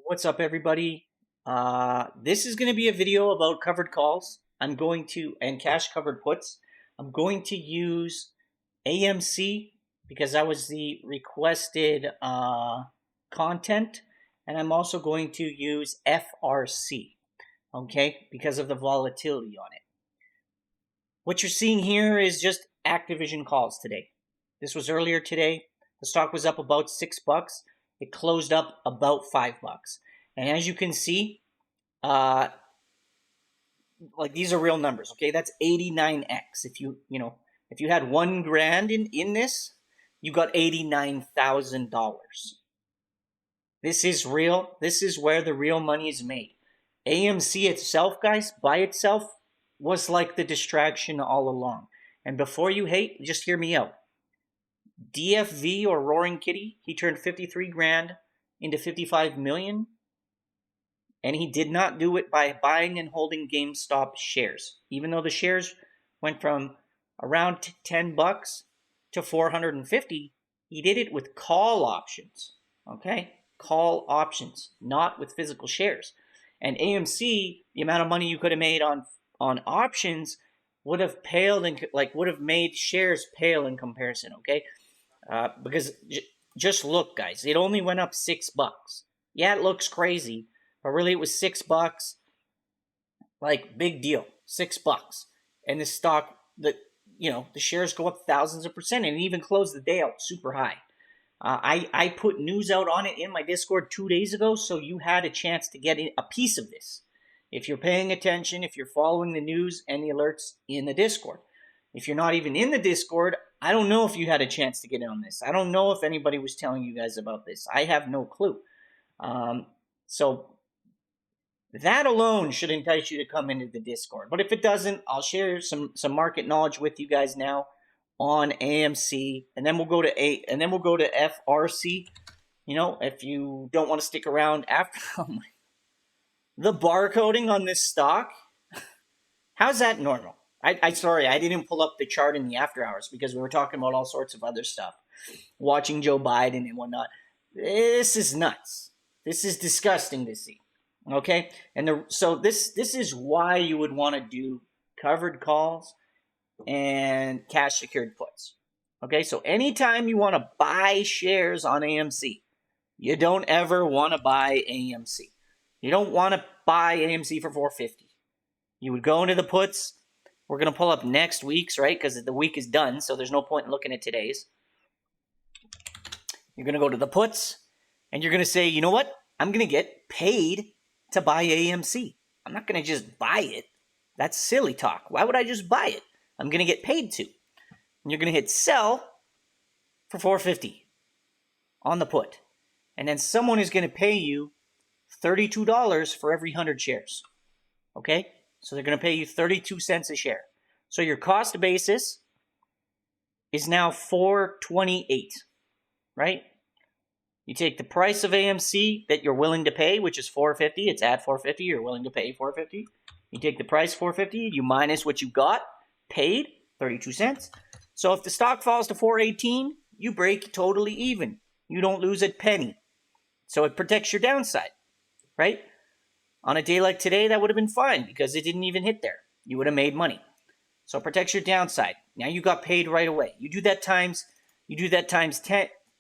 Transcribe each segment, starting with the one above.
What's up, everybody? This is going to be a video about covered calls. And cash covered puts. I'm going to use AMC because that was the requested content. And I'm also going to use FRC, okay, because of the volatility on it. What you're seeing here is just Activision calls today. This was earlier today. The stock was up about $6. It closed up about $5. And as you can see, like these are real numbers, okay? That's 89x. If you had $1,000 in this, you got $89,000. This is real. This is where the real money is made. AMC itself, guys, by itself, was like the distraction all along. And before you hate, just hear me out. DFV or Roaring Kitty, he turned 53 grand into 55 million, and he did not do it by buying and holding GameStop shares. Even though the shares went from around $10 to 450, he did it with call options. Okay, call options, not with physical shares. And AMC, the amount of money you could have made on options would have paled and would have made shares pale in comparison. Okay. Because just look, guys, it only went up $6. Yeah, it looks crazy, but really it was $6. Like, big deal, $6. And the stock, the shares go up thousands of percent, and it even closed the day out super high. I put news out on it in my Discord 2 days ago, so you had a chance to get a piece of this. If you're paying attention, if you're following the news and the alerts in the Discord. If you're not even in the Discord, I don't know if you had a chance to get in on this. I don't know if anybody was telling you guys about this. I have no clue. So that alone should entice you to come into the Discord. But if it doesn't, I'll share some market knowledge with you guys now on AMC, and then we'll go to FRC. If you don't want to stick around after the barcoding on this stock, how's that normal? Sorry, I didn't pull up the chart in the after hours because we were talking about all sorts of other stuff, watching Joe Biden and whatnot. This is nuts. This is disgusting to see. Okay, so this is why you would want to do covered calls and cash secured puts. Okay, so anytime you want to buy shares on AMC, you don't ever want to buy AMC. You don't want to buy AMC for 450. You would go into the puts. We're going to pull up next week's, right? Because the week is done, so there's no point in looking at today's. You're going to go to the puts, and you're going to say, you know what? I'm going to get paid to buy AMC. I'm not going to just buy it. That's silly talk. Why would I just buy it? I'm going to get paid to. And you're going to hit sell for 450 on the put. And then someone is going to pay you $32 for every 100 shares. Okay? So they're going to pay you 32 cents a share. So your cost basis is now $4.28, right? You take the price of AMC that you're willing to pay, which is $4.50. It's at $4.50. You're willing to pay $4.50. You take the price $4.50. You minus what you got paid, 32 cents. So if the stock falls to $4.18, you break totally even. You don't lose a penny. So it protects your downside, right? On a day like today, that would have been fine because it didn't even hit there. You would have made money. So it protects your downside. Now you got paid right away. You do that times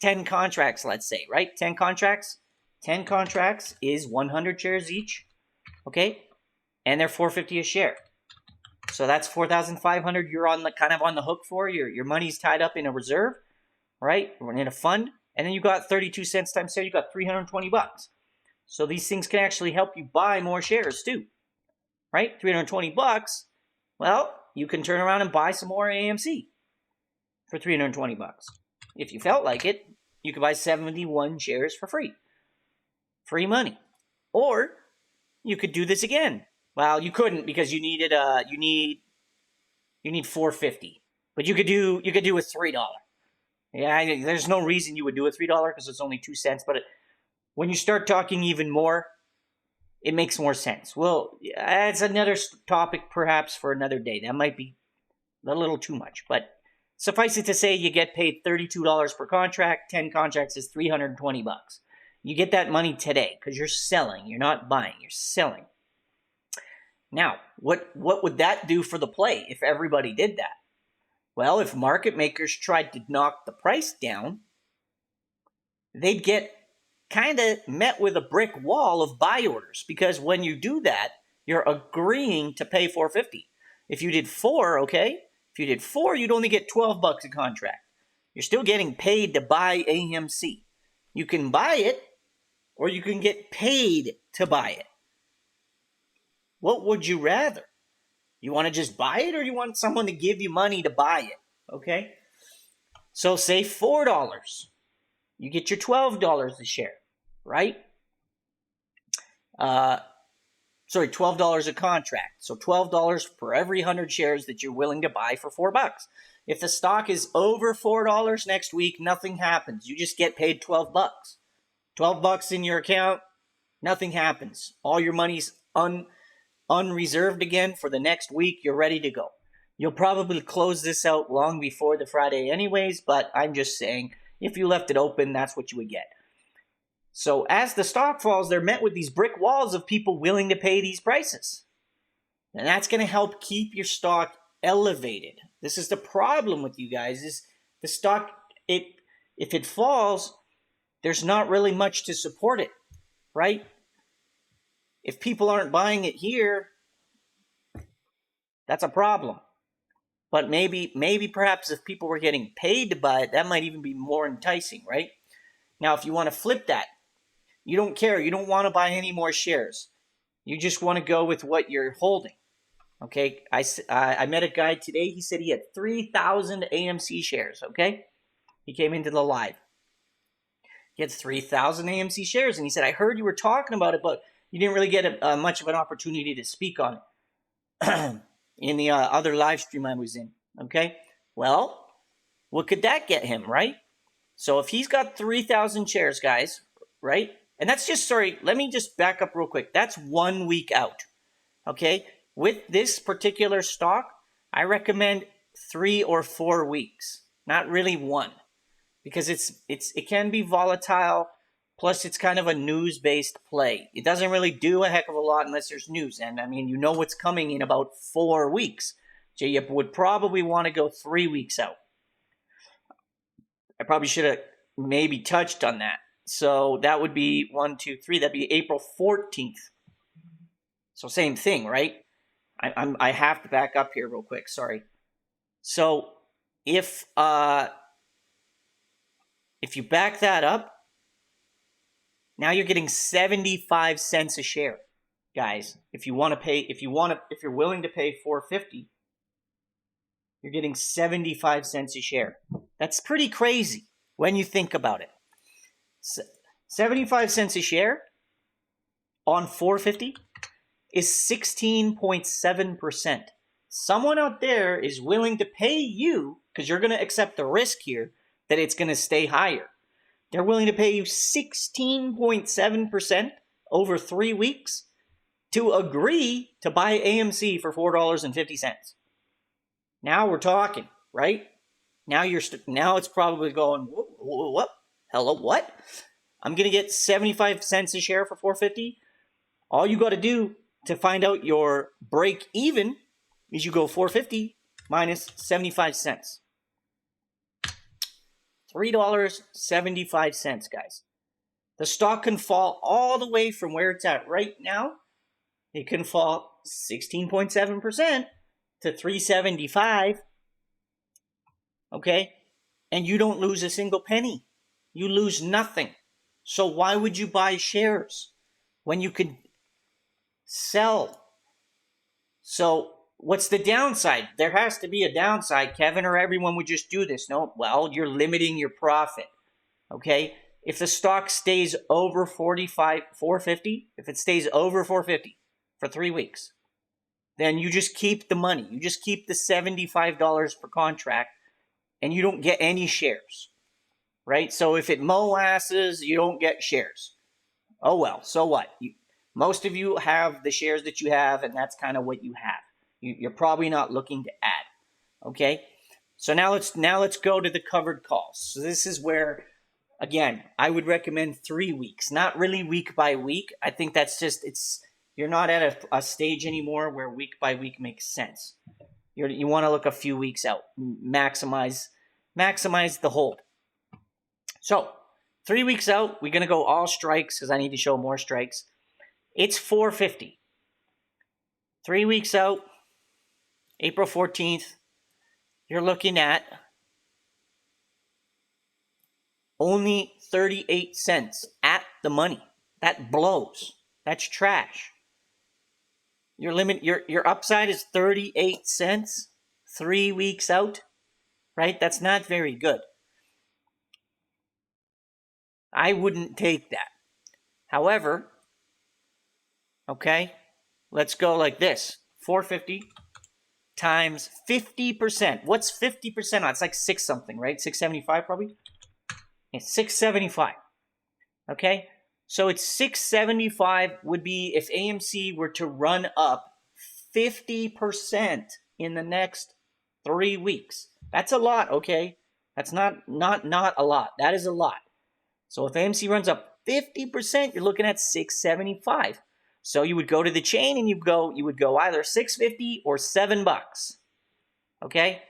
10 contracts, let's say, right? 10 contracts. 10 contracts is 100 shares each. Okay? And they're $4.50 a share. So that's $4,500 you're kind of on the hook for. Your money's tied up in a reserve, right? Or in a fund. And then you got 32 cents times 10, you got $320. So these things can actually help you buy more shares too, right? $320. Well, you can turn around and buy some more AMC for $320. If you felt like it, you could buy 71 shares for free. Free money. Or you could do this again. Well, you couldn't because you need $4.50. But you could do a $3. Yeah, there's no reason you would do a $3 because it's only 2 cents, but when you start talking even more, it makes more sense. Well, it's another topic perhaps for another day. That might be a little too much, but suffice it to say you get paid $32 per contract. 10 contracts is $320. You get that money today because you're selling. You're not buying. You're selling. Now, what would that do for the play if everybody did that? Well, if market makers tried to knock the price down, they'd get kind of met with a brick wall of buy orders, because when you do that, you're agreeing to pay $4.50. If you did 4, okay? If you did 4, you'd only get $12 a contract. You're still getting paid to buy AMC. You can buy it, or you can get paid to buy it. What would you rather? You want to just buy it, or you want someone to give you money to buy it? Okay? So say $4. You get your $12 a share, right? Sorry, $12 a contract. So $12 for every 100 shares that you're willing to buy for $4. If the stock is over $4 next week, nothing happens. You just get paid $12. $12 in your account, nothing happens. All your money's unreserved again for the next week. You're ready to go. You'll probably close this out long before the Friday anyways, but I'm just saying, if you left it open, that's what you would get. So as the stock falls, they're met with these brick walls of people willing to pay these prices. And that's going to help keep your stock elevated. This is the problem with you guys, is the stock, if it falls, there's not really much to support it, right? If people aren't buying it here, that's a problem. But maybe perhaps if people were getting paid to buy it, that might even be more enticing, right? Now, if you want to flip that, you don't care. You don't want to buy any more shares. You just want to go with what you're holding. Okay, I met a guy today. He said he had 3,000 AMC shares, okay? He came into the live. He had 3,000 AMC shares, and he said, I heard you were talking about it, but you didn't really get much of an opportunity to speak on it in the other live stream I was in, okay? Well, what could that get him, right? So if he's got 3,000 shares, guys, right? And that's just, sorry, let me just back up real quick. That's 1 week out, okay? With this particular stock, I recommend 3 or 4 weeks, not really 1, because it can be volatile. Plus, it's kind of a news-based play. It doesn't really do a heck of a lot unless there's news. And, I mean, you know what's coming in about 4 weeks. So you would probably want to go 3 weeks out. I probably should have maybe touched on that. So that would be 1, 2, 3. That'd be April 14th. So same thing, right? I have to back up here real quick. Sorry. So if you back that up, now you're getting 75 cents a share, guys. If you're willing to pay $4.50, you're getting 75 cents a share. That's pretty crazy when you think about it. 75 cents a share on $4.50 is 16.7%. Someone out there is willing to pay you, because you're going to accept the risk here that it's going to stay higher. They're willing to pay you 16.7% over 3 weeks to agree to buy AMC for $4.50. Now we're talking, right? Now it's probably going, what? Hello, what? I'm going to get 75 cents a share for $4.50. All you got to do to find out your break even is you go $4.50 minus 75 cents. $3.75, guys. The stock can fall all the way from where it's at right now. It can fall 16.7% to $3.75. Okay? And you don't lose a single penny. You lose nothing. So why would you buy shares when you could sell? So what's the downside? There has to be a downside, Kevin, or everyone would just do this. No, well, you're limiting your profit, okay? If the stock stays over $4.50, if it stays over $4.50 for 3 weeks, then you just keep the money. You just keep the $75 per contract, and you don't get any shares, right? So if it molasses, you don't get shares. Oh, well, so what? Most of you have the shares that you have, and that's kind of what you have. You're probably not looking to add, okay? So now let's go to the covered calls. So this is where Again, I would recommend 3 weeks, not really week by week. I think that's just, you're not at a stage anymore where week by week makes sense. You want to look a few weeks out, maximize the hold. So 3 weeks out, we're going to go all strikes because I need to show more strikes. It's 450. 3 weeks out, April 14th, you're looking at only 38 cents at the money. That blows. That's trash. Your limit, your upside is 38 cents 3 weeks out, right? That's not very good. I wouldn't take that. However, okay, let's go like this. 450 times 50%. What's 50% on? It's like 6 something, right? 675 probably? It's 675. Okay? So it's 675 would be if AMC were to run up 50% in the next 3 weeks. That's a lot, okay? That's not a lot. That is a lot. So if AMC runs up 50%, you're looking at 675. So you would go to the chain and you would go either 650 or $7. Okay?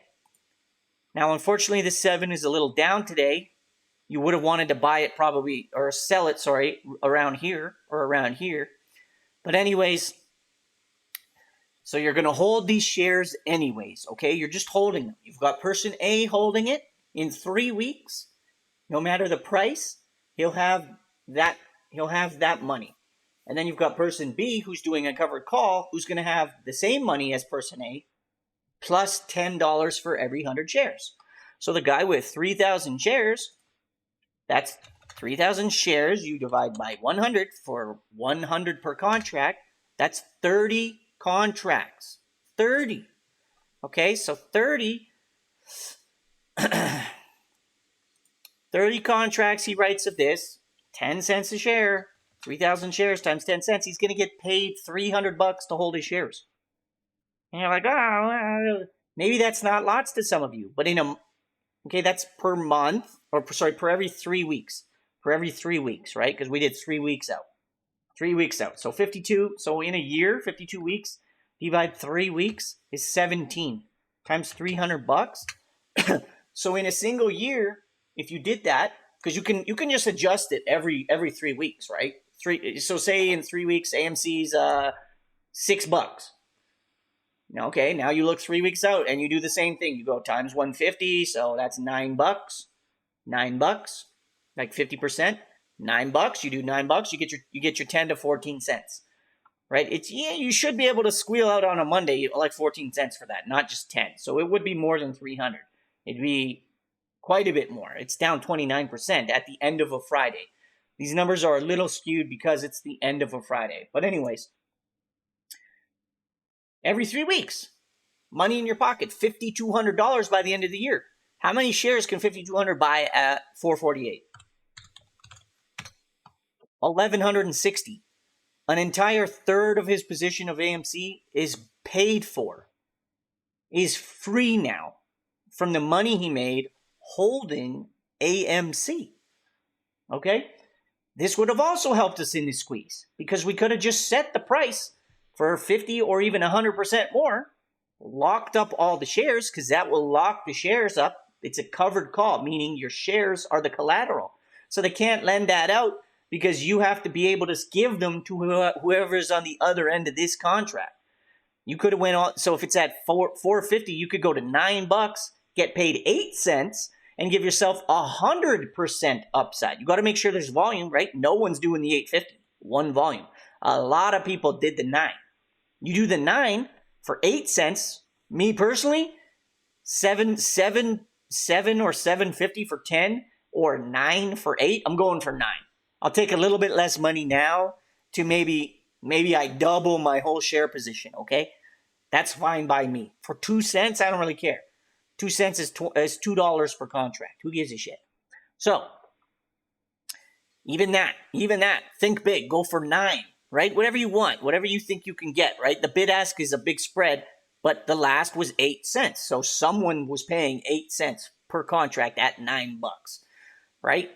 Now unfortunately the 7 is a little down today. You would have wanted to buy it probably, or sell it, sorry, around here or around here. But anyways, so you're going to hold these shares anyways, okay? You're just holding them. You've got person A holding it in 3 weeks. No matter the price, he'll have that money. And then you've got person B who's doing a covered call who's going to have the same money as person A plus $10 for every 100 shares. So the guy with 3,000 shares, that's 3,000 shares. You divide by 100 for 100 per contract. That's 30 contracts. 30. Okay, so 30 contracts he writes of this, 10 cents a share, 3,000 shares times 10 cents. He's going to get paid $300 to hold his shares. And you're like, oh, maybe that's not lots to some of you, but okay, that's per month, or sorry, per every 3 weeks. Per every 3 weeks, right? Because we did 3 weeks out. 3 weeks out. So 52, so in a year, 52 weeks, divide 3 weeks is 17 times $300. So in a single year, if you did that, because you can just adjust it every 3 weeks, right? So say in 3 weeks, AMC's $6. Okay, now you look 3 weeks out and you do the same thing. You go times 150, so that's $9. $9, like 50%. $9. You do $9. You get your 10 to 14 cents, right? You should be able to squeal out on a Monday like 14 cents for that, not just 10. So it would be more than 300. It'd be quite a bit more. It's down 29% at the end of a Friday. These numbers are a little skewed because it's the end of a Friday. But anyways, every 3 weeks, money in your pocket, $5,200 by the end of the year. How many shares can 5,200 buy at 448? 1,160. An entire third of his position of AMC is paid for, is free now from the money he made holding AMC. Okay? This would have also helped us in the squeeze because we could have just set the price for 50 or even 100% more, locked up all the shares because that will lock the shares up. It's a covered call, meaning your shares are the collateral. So they can't lend that out because you have to be able to give them to whoever's on the other end of this contract. You could have went on, so if it's at $4.50, you could go to $9, get paid 8 cents, and give yourself 100% upside. You got to make sure there's volume, right? No one's doing the $8.50, one volume. A lot of people did the 9. You do the 9 for 8 cents. Me personally, 7 or $7.50 for 10, or 9 for 8. I'm going for 9. I'll take a little bit less money now to maybe I double my whole share position, okay? That's fine by me. For 2 cents, I don't really care. 2 cents is $2 per contract. Who gives a shit? So, even that, think big. Go for 9, right? Whatever you want, whatever you think you can get, right? The bid ask is a big spread, but the last was 8 cents. So someone was paying 8 cents per contract at $9, right?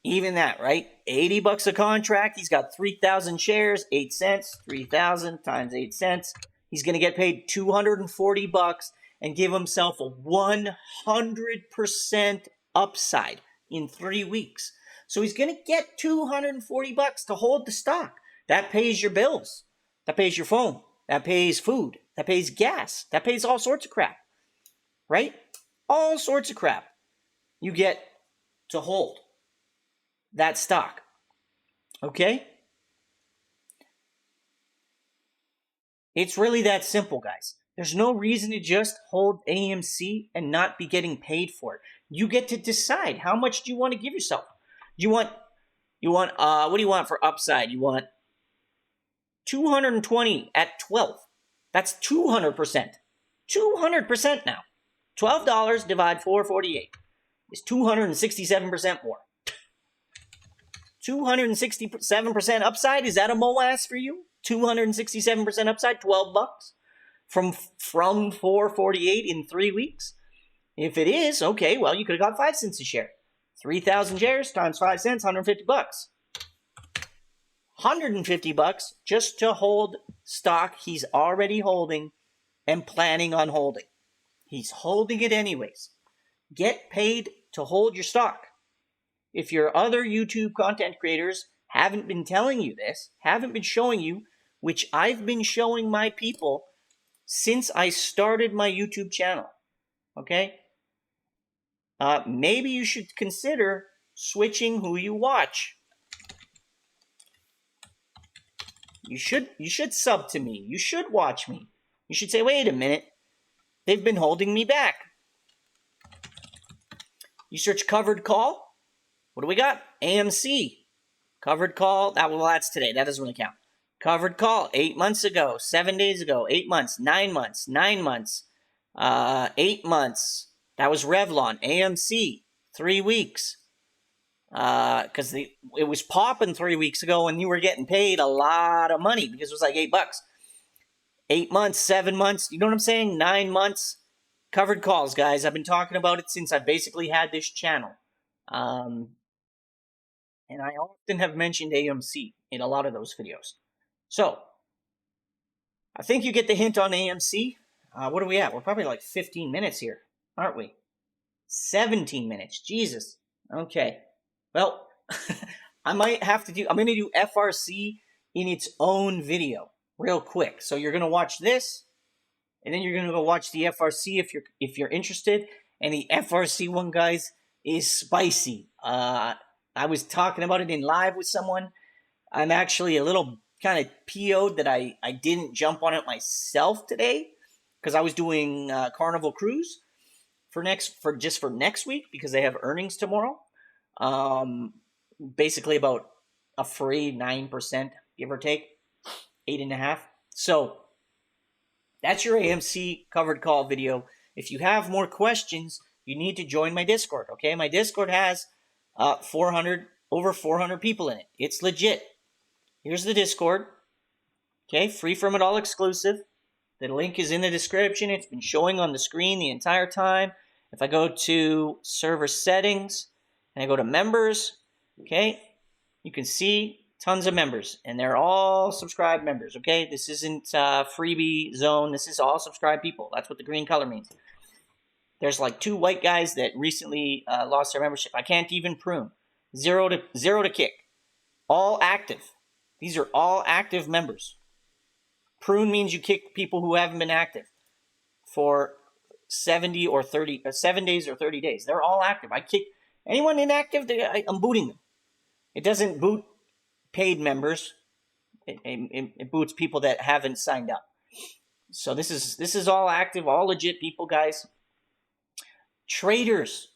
Even that, right? 80 bucks a contract. He's got 3,000 shares, 8 cents, 3,000 times 8 cents. He's going to get paid 240 bucks and give himself a 100% upside in 3 weeks. So he's going to get 240 bucks to hold the stock. That pays your bills. That pays your phone. That pays food. That pays gas. That pays all sorts of crap. Right? All sorts of crap. You get to hold that stock. Okay? It's really that simple, guys. There's no reason to just hold AMC and not be getting paid for it. You get to decide how much do you want to give yourself. What do you want for upside? You want 220 at 12. That's 200%. 200% now. $12 divide 448 is 267% more. 267% upside, is that a MOAS for you? 267% upside, 12 bucks from 448 in 3 weeks? If it is, okay, well, you could have got 5 cents a share. 3,000 shares times 5 cents, 150 bucks. 150 bucks just to hold stock he's already holding and planning on holding. He's holding it anyways. Get paid to hold your stock. If your other YouTube content creators haven't been telling you this, haven't been showing you, which I've been showing my people since I started my YouTube channel, okay? Maybe you should consider switching who you watch. You should sub to me. You should watch me. You should say, wait a minute, they've been holding me back. You search covered call. What do we got? AMC. Covered call. That's today. That doesn't really count. Covered call 8 months ago, 7 days ago, 8 months, 9 months, 9 months, 8 months. That was Revlon. AMC, 3 weeks. Because it was popping 3 weeks ago and you were getting paid a lot of money because it was like $8. 8 months, 7 months. You know what I'm saying? 9 months. Covered calls, guys. I've been talking about it since I basically had this channel. And I often have mentioned AMC in a lot of those videos. So, I think you get the hint on AMC. What are we at? We're probably like 15 minutes here, aren't we? 17 minutes. Jesus. Okay. Well, I'm going to do FRC in its own video real quick. So you're going to watch this, and then you're going to go watch the FRC if you're interested. And the FRC one, guys, is spicy. I was talking about it in live with someone. I'm actually a little kind of PO'd that I didn't jump on it myself today because I was doing Carnival Cruise for next week because they have earnings tomorrow. Basically about a free 9%, give or take, 8.5%. So that's your AMC covered call video. If you have more questions, you need to join my Discord. Okay, my Discord has over 400 people in it. It's legit. Here's the Discord. Okay, free from it all, exclusive. The link is in the description. It's been showing on the screen the entire time. If I go to server settings and I go to members, okay, you can see tons of members, and they're all subscribed members, okay? This isn't freebie zone. This is all subscribed people. That's what the green color means. There's like 2 white guys that recently lost their membership. I can't even prune. Zero to kick. All active. These are all active members. Prune means you kick people who haven't been active for 7 days or 30 days. They're all active. I kick anyone inactive. I'm booting them. It doesn't boot paid members. It boots people that haven't signed up. So this is all active, all legit people, guys. Traders.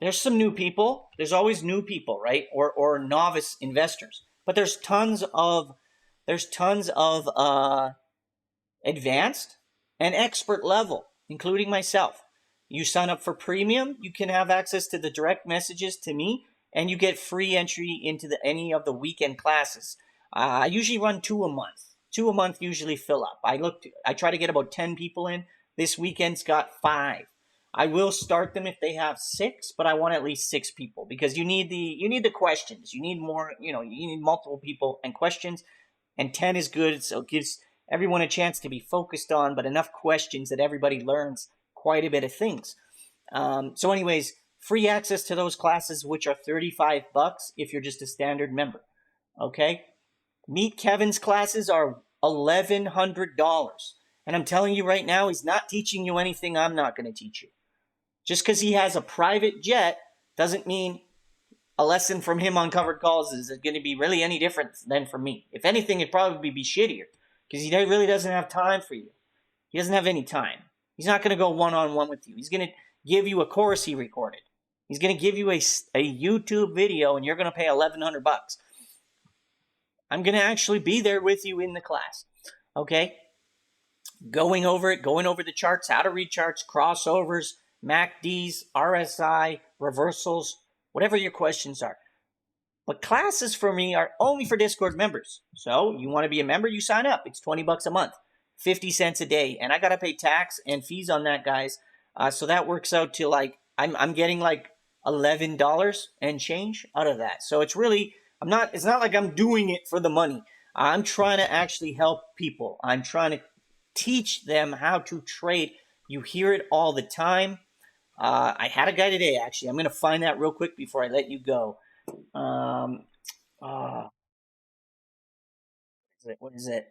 There's some new people. There's always new people, right? Or novice investors. But there's tons of advanced and expert level, including myself. You sign up for premium, you can have access to the direct messages to me, and you get free entry into any of the weekend classes. I usually run 2 a month. 2 a month usually fill up. I try to get about 10 people in. This weekend's got 5. I will start them if they have 6, but I want at least 6 people because you need the questions. You need more, you need multiple people and questions, and 10 is good, so it gives everyone a chance to be focused on, but enough questions that everybody learns quite a bit of things. So anyways, free access to those classes, which are $35 if you're just a standard member. Okay? Meet Kevin's classes are $1,100. And I'm telling you right now, he's not teaching you anything I'm not going to teach you. Just because he has a private jet doesn't mean a lesson from him on covered calls is going to be really any different than from me. If anything, it'd probably be shittier because he really doesn't have time for you. He doesn't have any time. He's not going to go one-on-one with you. He's going to give you a course he recorded. He's going to give you a YouTube video, and you're going to pay $1,100. I'm going to actually be there with you in the class. Okay? Going over it, going over the charts, how to read charts, crossovers, MACDs, RSI, reversals, whatever your questions are. But classes for me are only for Discord members. So you want to be a member, you sign up. It's $20 a month, 50 cents a day. And I got to pay tax and fees on that, guys. So that works out to like, I'm getting like $11 and change out of that. So it's really, it's not like I'm doing it for the money. I'm trying to actually help people. I'm trying to teach them how to trade. You hear it all the time. I had a guy today, actually. I'm going to find that real quick before I let you go. What is it?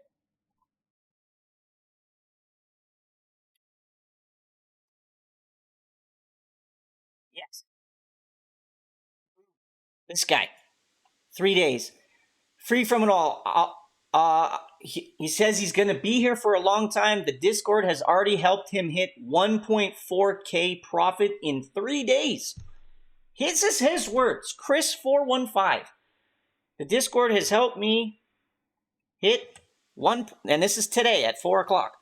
Yes. This guy. 3 days. Free from it all. He says he's going to be here for a long time. The Discord has already helped him hit 1.4K profit in 3 days. This is his words. Chris415. The Discord has helped me hit and this is today at 4 o'clock.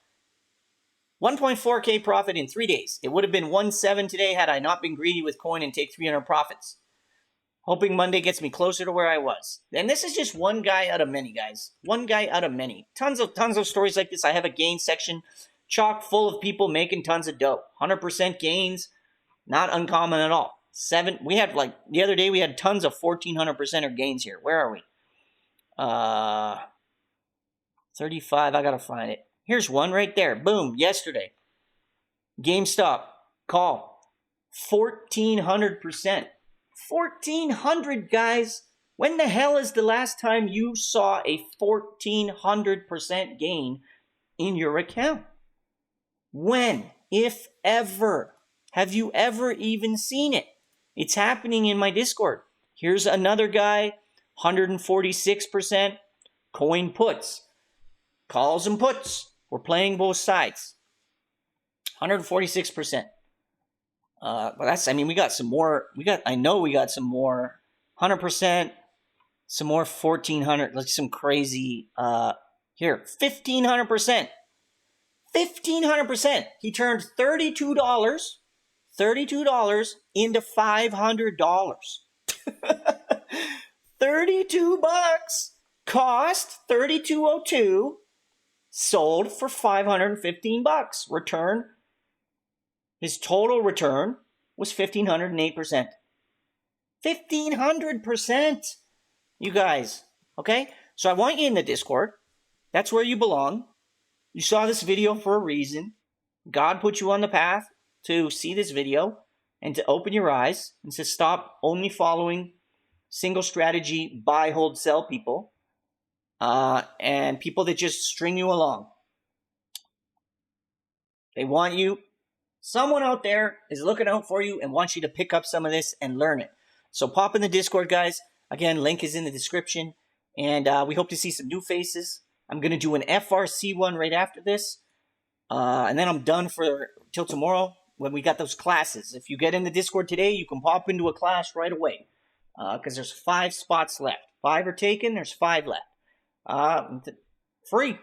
1.4K profit in 3 days. It would have been 1.7 today had I not been greedy with coin and take 300 profits. Hoping Monday gets me closer to where I was. And this is just one guy out of many, guys. One guy out of many. Tons of stories like this. I have a gain section chock full of people making tons of dough. 100% gains. Not uncommon at all. We had like, the other day we had tons of 1,400% gains here. Where are we? 35, I gotta find it. Here's one right there. Boom, yesterday. GameStop, call. 1,400%. 1,400, guys. When the hell is the last time you saw a 1,400% gain in your account? When, if ever, have you ever even seen it? It's happening in my Discord. Here's another guy, 146%. Coin puts. Calls and puts. We're playing both sides. 146%. But we got some more. I know we got some more. 100%. Some more 1,400. Like some crazy. Here, 1,500%. 1,500%. He turned $32 into $500. $32 cost $32.02. Sold for $515. Return. His total return was 1,508%. 1,500%. You guys. Okay? So I want you in the Discord. That's where you belong. You saw this video for a reason. God put you on the path to see this video and to open your eyes and to stop only following single strategy buy, hold, sell people and people that just string you along. They want you. Someone out there is looking out for you and wants you to pick up some of this and learn it. So pop in the Discord, guys. Again, link is in the description. And we hope to see some new faces. I'm going to do an FRC one right after this. And then I'm done till tomorrow when we got those classes. If you get in the Discord today, you can pop into a class right away. Because there's 5 spots left. 5 are taken, there's 5 left. Free.